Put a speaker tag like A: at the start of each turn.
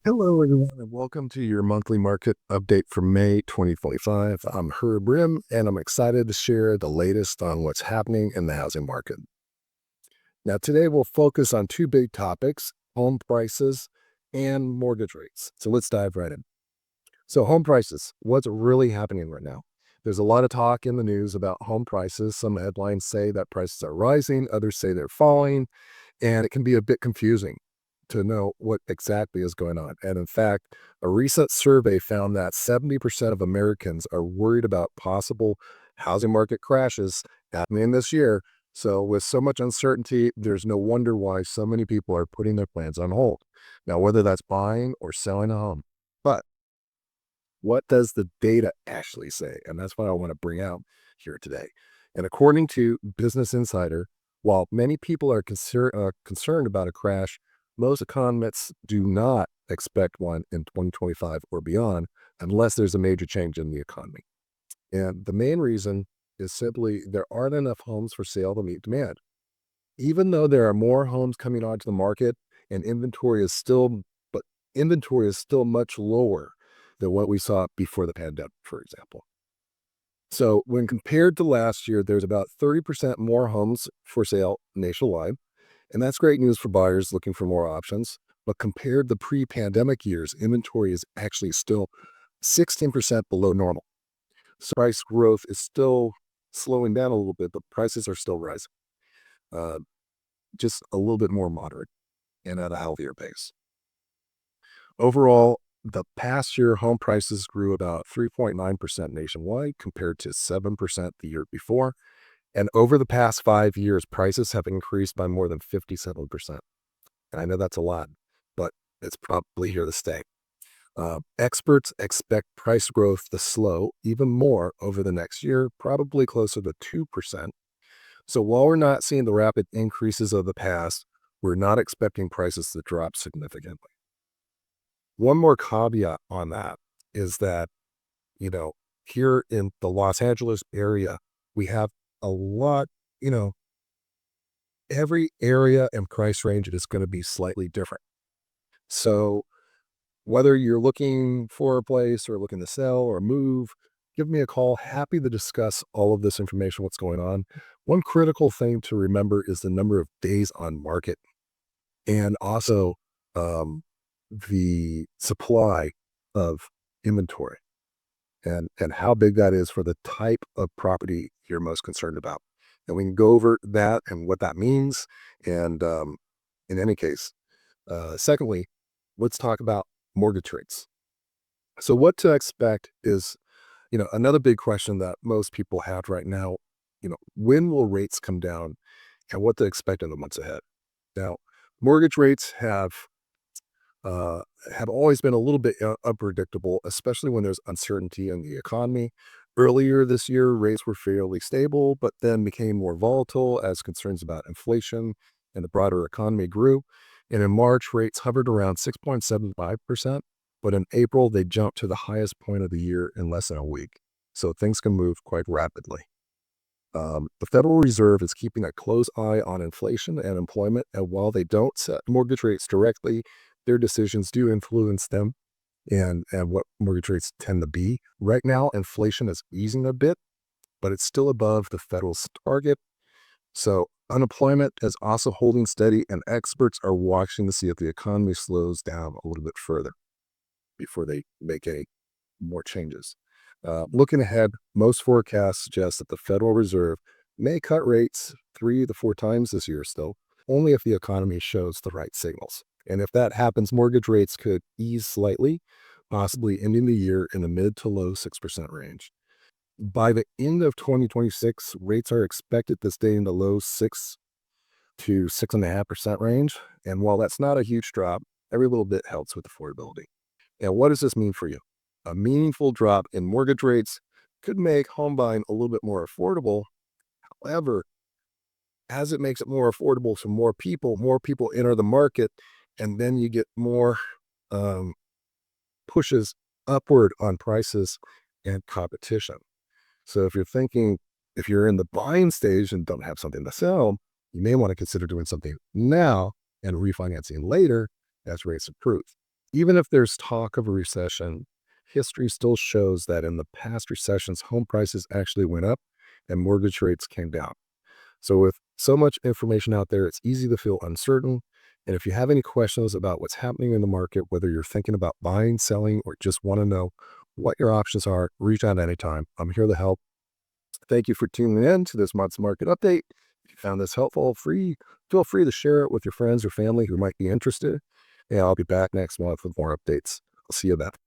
A: Hello, everyone, and welcome to your monthly market update for May 2025. I'm Rimm, and I'm excited to share the latest on what's happening in the housing market. Now, today we'll focus on two big topics: home prices and mortgage rates. So let's dive right in. So, home prices, what's really happening right now? There's a lot of talk in the news about home prices. Some headlines say that prices are rising, others say they're falling, and it can be a bit confusing to know what exactly is going on. And in fact, a recent survey found that 70% of Americans are worried about possible housing market crashes happening this year. So, with so much uncertainty, there's no wonder why so many people are putting their plans on hold. Now, whether that's buying or selling a home. But what does the data actually say? And that's what I want to bring out here today. And according to Business Insider, while many people are concerned about a crash, most economists do not expect one in 2025 or beyond unless there's a major change in the economy. And the main reason is simply there aren't enough homes for sale to meet demand. Even though there are more homes coming onto the market and but inventory is still much lower than what we saw before the pandemic, for example. So when compared to last year, there's about 30% more homes for sale nationwide. And that's great news for buyers looking for more options. But compared to pre-pandemic years, inventory is actually still 16% below normal. So price growth is still slowing down a little bit, but prices are still rising, uh, just a little bit more moderate and at a healthier pace. Overall, the past year, home prices grew about 3.9% nationwide compared to 7% the year before. And over the past 5 years, prices have increased by more than 57%. And I know that's a lot, but it's probably here to stay. Experts expect price growth to slow even more over the next year, probably closer to 2%. So while we're not seeing the rapid increases of the past, we're not expecting prices to drop significantly. One more caveat on that is that, you know, here in the Los Angeles area, we have a lot, you know, every area and price range is going to be slightly different. So whether you're looking for a place or looking to sell or move, give me a call. Happy to discuss all of this information, what's going on. One critical thing to remember is the number of days on market and also um, the supply of inventory and how big that is for the type of property you're most concerned about. And we can go over that and what that means. And in any case, secondly, let's talk about mortgage rates. So, what to expect is, another big question that most people have right now. When will rates come down, and what to expect in the months ahead? Now, mortgage rates uh, have always been a little bit unpredictable, especially when there's uncertainty in the economy. Earlier this year, rates were fairly stable, but then became more volatile as concerns about inflation and the broader economy grew. And in March, rates hovered around 6.75%, but in April, they jumped to the highest point of the year in less than a week. So things can move quite rapidly. The Federal Reserve is keeping a close eye on inflation and employment, and while they don't set mortgage rates directly, their decisions do influence them and what mortgage rates tend to be. Right now, inflation is easing a bit, but it's still above the federal's target. So unemployment is also holding steady, and experts are watching to see if the economy slows down a little bit further before they make any more changes. Looking ahead, most forecasts suggest that the Federal Reserve may cut rates 3 to 4 times this year still, only if the economy shows the right signals. And if that happens, mortgage rates could ease slightly, possibly ending the year in the mid to low 6% range. By the end of 2026, rates are expected to stay in the low 6 to 6.5% range. And while that's not a huge drop, every little bit helps with affordability. And what does this mean for you? A meaningful drop in mortgage rates could make home buying a little bit more affordable. However, as it makes it more affordable to more people enter the market, and then you get more um, pushes upward on prices and competition. So if you're in the buying stage and don't have something to sell, you may want to consider doing something now and refinancing later as rates improve. Even if there's talk of a recession, history still shows that in the past recessions, home prices actually went up and mortgage rates came down. So, with so much information out there, it's easy to feel uncertain. And if you have any questions about what's happening in the market, whether you're thinking about buying, selling, or just want to know what your options are, reach out anytime. I'm here to help. Thank you for tuning in to this month's market update. If you found this helpful, feel free to share it with your friends or family who might be interested. And I'll be back next month with more updates. I'll see you then.